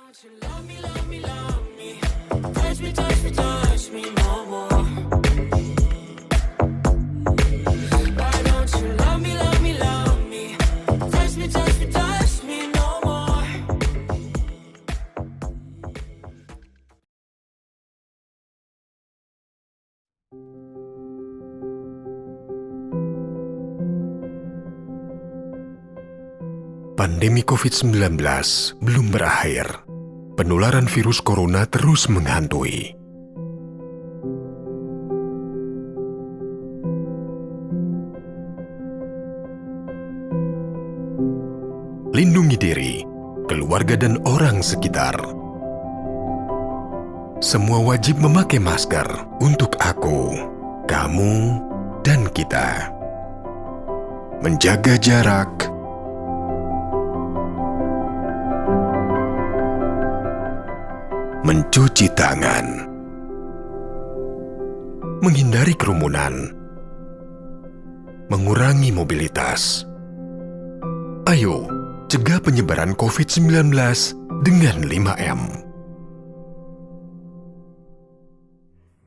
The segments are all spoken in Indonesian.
Don't you love me, love me, love me? Touch me, touch me, touch me no more. Why don't you love me, love me, love me? Touch me, touch me, touch me no more. Pandemi COVID-19 belum berakhir. Penularan virus corona terus menghantui. Lindungi diri, keluarga dan orang sekitar. Semua wajib memakai masker untuk aku, kamu, dan kita. Menjaga jarak, mencuci tangan, menghindari kerumunan, mengurangi mobilitas. Ayo, cegah penyebaran COVID-19 dengan 5M.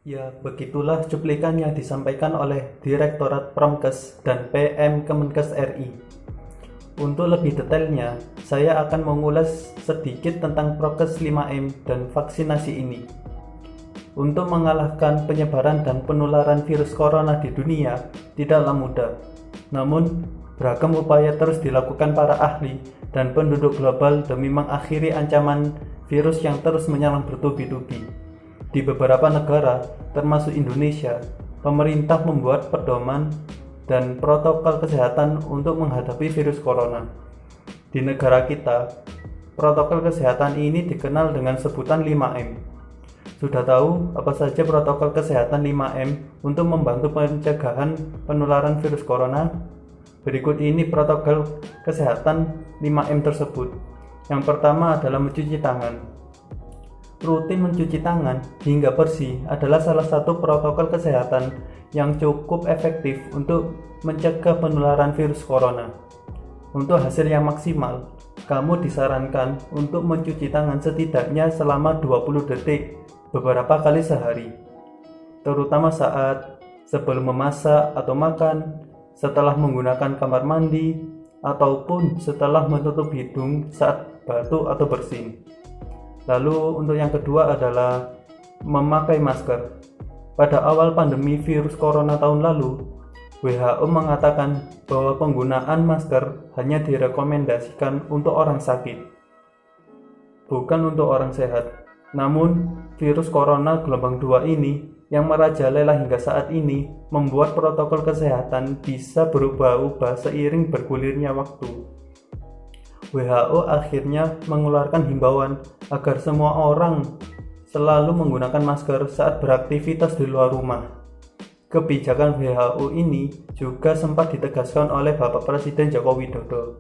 Ya, begitulah cuplikan yang disampaikan oleh Direktorat Promkes dan PM Kemenkes RI. Untuk lebih detailnya, saya akan mengulas sedikit tentang prokes 5M dan vaksinasi ini. Untuk mengalahkan penyebaran dan penularan virus corona di dunia tidaklah mudah. Namun, beragam upaya terus dilakukan para ahli dan penduduk global demi mengakhiri ancaman virus yang terus menyerang bertubi-tubi. Di beberapa negara, termasuk Indonesia, pemerintah membuat pedoman dan protokol kesehatan untuk menghadapi virus corona. Di negara kita, protokol kesehatan ini dikenal dengan sebutan 5M. Sudah tahu apa saja protokol kesehatan 5M untuk membantu pencegahan penularan virus corona? Berikut ini protokol kesehatan 5M tersebut. Yang pertama adalah mencuci tangan. Rutin mencuci tangan hingga bersih adalah salah satu protokol kesehatan yang cukup efektif untuk mencegah penularan virus corona. Untuk hasil yang maksimal, kamu disarankan untuk mencuci tangan setidaknya selama 20 detik beberapa kali sehari, terutama saat sebelum memasak atau makan, setelah menggunakan kamar mandi, ataupun setelah menutup hidung saat batuk atau bersin. Lalu untuk yang kedua adalah memakai masker. Pada awal pandemi virus corona tahun lalu, WHO mengatakan bahwa penggunaan masker hanya direkomendasikan untuk orang sakit, bukan untuk orang sehat. Namun, virus corona gelombang 2 ini yang merajalela hingga saat ini membuat protokol kesehatan bisa berubah-ubah seiring bergulirnya waktu. WHO akhirnya mengeluarkan himbauan agar semua orang selalu menggunakan masker saat beraktivitas di luar rumah. Kebijakan WHO ini juga sempat ditegaskan oleh Bapak Presiden Joko Widodo.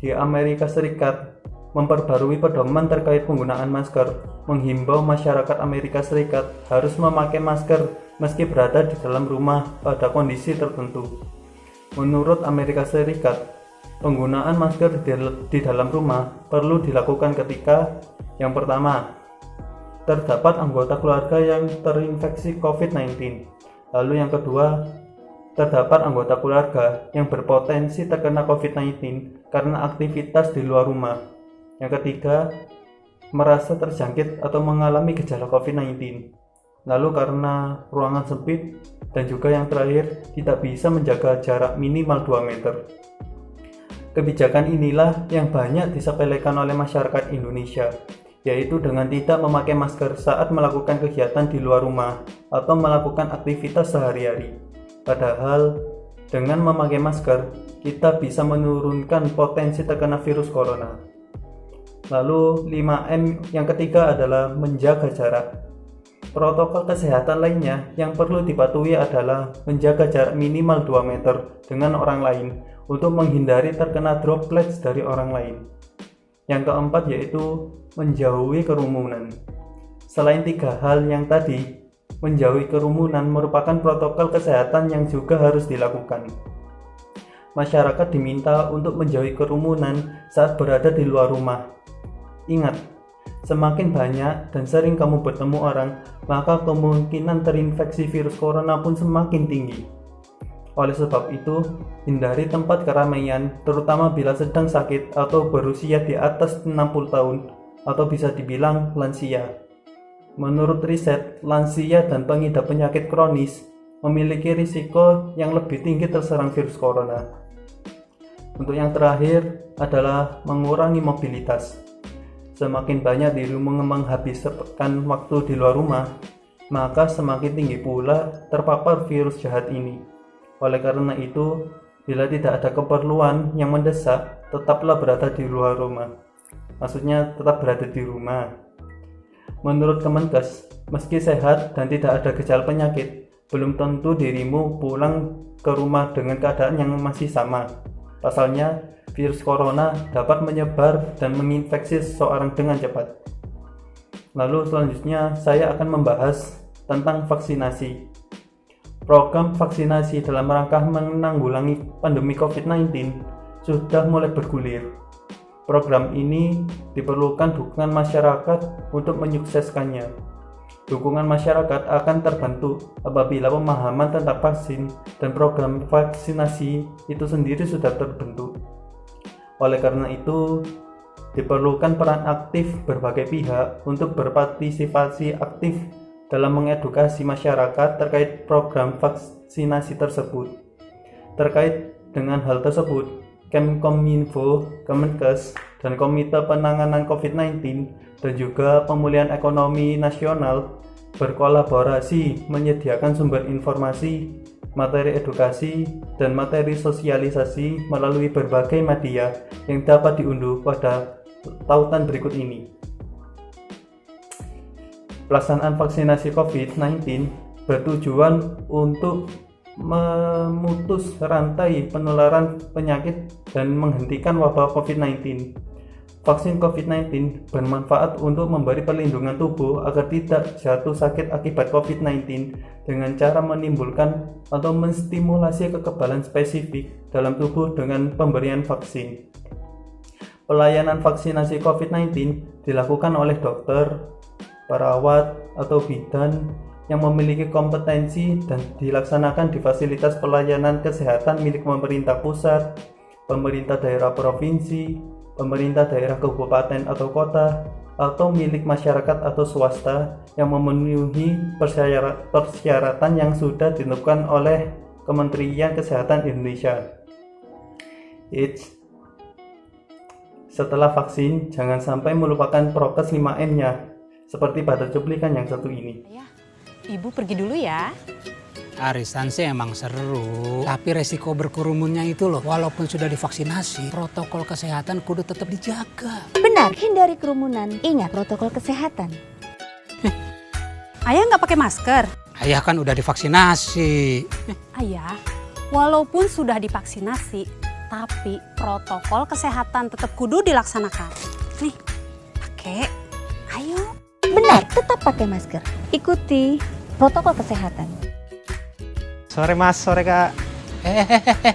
Di Amerika Serikat, memperbarui pedoman terkait penggunaan masker, menghimbau masyarakat Amerika Serikat harus memakai masker meski berada di dalam rumah pada kondisi tertentu. Menurut Amerika Serikat, penggunaan masker di dalam rumah perlu dilakukan ketika yang pertama, terdapat anggota keluarga yang terinfeksi COVID-19. Lalu yang kedua, terdapat anggota keluarga yang berpotensi terkena COVID-19 karena aktivitas di luar rumah. Yang ketiga, merasa terjangkit atau mengalami gejala COVID-19. Lalu karena ruangan sempit, dan juga yang terakhir, tidak bisa menjaga jarak minimal 2 meter. Kebijakan inilah yang banyak disepelekan oleh masyarakat Indonesia, yaitu dengan tidak memakai masker saat melakukan kegiatan di luar rumah atau melakukan aktivitas sehari-hari. Padahal, dengan memakai masker, kita bisa menurunkan potensi terkena virus corona. Lalu 5M yang ketiga adalah menjaga jarak. Protokol kesehatan lainnya yang perlu dipatuhi adalah menjaga jarak minimal 2 meter dengan orang lain untuk menghindari terkena droplets dari orang lain. Yang keempat yaitu menjauhi kerumunan. Selain 3 hal yang tadi, menjauhi kerumunan merupakan protokol kesehatan yang juga harus dilakukan. Masyarakat diminta untuk menjauhi kerumunan saat berada di luar rumah. Ingat, Semakin banyak dan sering kamu bertemu orang, maka kemungkinan terinfeksi virus corona pun semakin tinggi. Oleh sebab itu, hindari tempat keramaian, terutama bila sedang sakit atau berusia di atas 60 tahun, atau bisa dibilang lansia. Menurut riset, lansia dan pengidap penyakit kronis memiliki risiko yang lebih tinggi terserang virus corona. Untuk yang terakhir adalah mengurangi mobilitas. Semakin banyak dirimu menghabiskan waktu di luar rumah, maka semakin tinggi pula terpapar virus jahat ini. Oleh karena itu, bila tidak ada keperluan yang mendesak, tetaplah berada di luar rumah. Maksudnya tetap berada di rumah. Menurut Kemenkes, meski sehat dan tidak ada gejala penyakit, belum tentu dirimu pulang ke rumah dengan keadaan yang masih sama. Pasalnya, virus corona dapat menyebar dan menginfeksi seseorang dengan cepat. Lalu selanjutnya saya akan membahas tentang vaksinasi. Program vaksinasi dalam rangka menanggulangi pandemi COVID-19 sudah mulai bergulir. Program ini diperlukan dukungan masyarakat untuk menyukseskannya. Dukungan masyarakat akan terbentuk apabila pemahaman tentang vaksin dan program vaksinasi itu sendiri sudah terbentuk. Oleh karena itu, diperlukan peran aktif berbagai pihak untuk berpartisipasi aktif dalam mengedukasi masyarakat terkait program vaksinasi tersebut. Terkait dengan hal tersebut, Kemkominfo, Kemenkes, dan Komite Penanganan COVID-19 dan juga Pemulihan Ekonomi Nasional berkolaborasi menyediakan sumber informasi, materi edukasi, dan materi sosialisasi melalui berbagai media yang dapat diunduh pada tautan berikut ini. Pelaksanaan vaksinasi COVID-19 bertujuan untuk memutus rantai penularan penyakit dan menghentikan wabah COVID-19. Vaksin COVID-19 bermanfaat untuk memberi perlindungan tubuh agar tidak jatuh sakit akibat COVID-19 dengan cara menimbulkan atau menstimulasi kekebalan spesifik dalam tubuh dengan pemberian vaksin. Pelayanan vaksinasi COVID-19 dilakukan oleh dokter, perawat, atau bidan yang memiliki kompetensi dan dilaksanakan di fasilitas pelayanan kesehatan milik pemerintah pusat, pemerintah daerah provinsi, pemerintah daerah kabupaten atau kota, atau milik masyarakat atau swasta yang memenuhi persyaratan yang sudah ditentukan oleh Kementerian Kesehatan Indonesia. Setelah vaksin, jangan sampai melupakan prokes 5M-nya, seperti pada cuplikan yang satu ini. Ibu pergi dulu ya. Arisan sih emang seru, tapi resiko berkerumunnya itu loh. Walaupun sudah divaksinasi, protokol kesehatan kudu tetap dijaga. Benar, hindari kerumunan. Ingat protokol kesehatan. Ayah nggak pakai masker? Ayah kan udah divaksinasi. Ayah, walaupun sudah divaksinasi, tapi protokol kesehatan tetap kudu dilaksanakan. Nih, pakai. Ayo. Benar, tetap pakai masker. Ikuti protokol kesehatan. Sore mas, sore kak.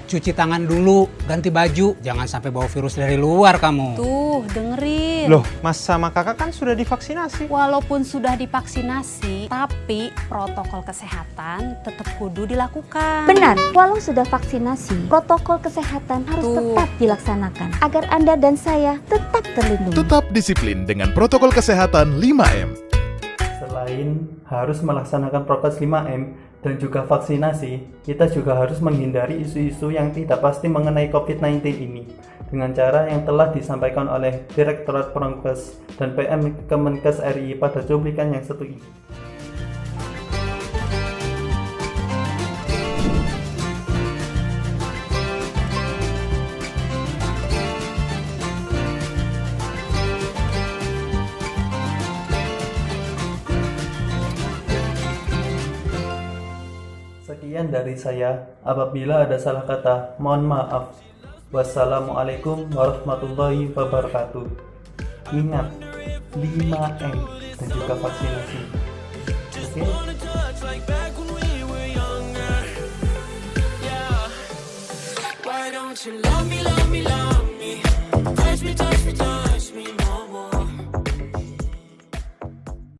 Cuci tangan dulu, ganti baju. Jangan sampai bawa virus dari luar kamu. Tuh, dengerin. Loh, mas sama kakak kan sudah divaksinasi. Walaupun sudah divaksinasi, tapi protokol kesehatan tetap kudu dilakukan. Benar, walau sudah vaksinasi, protokol kesehatan harus Tuh. tetap dilaksanakan agar Anda dan saya tetap terlindungi. Tetap disiplin dengan protokol kesehatan 5M. Selain harus melaksanakan prokes 5M dan juga vaksinasi, kita juga harus menghindari isu-isu yang tidak pasti mengenai COVID-19 ini dengan cara yang telah disampaikan oleh Direktorat Promkes dan PM Kemenkes RI pada cuplikan yang satu ini. Sekian dari saya. Apabila ada salah kata, mohon maaf. Wassalamualaikum warahmatullahi wabarakatuh. Ingat, 5M dan juga vaksinasi. Oke? Why don't you love me, love me, love me? Touch me, touch me, touch me.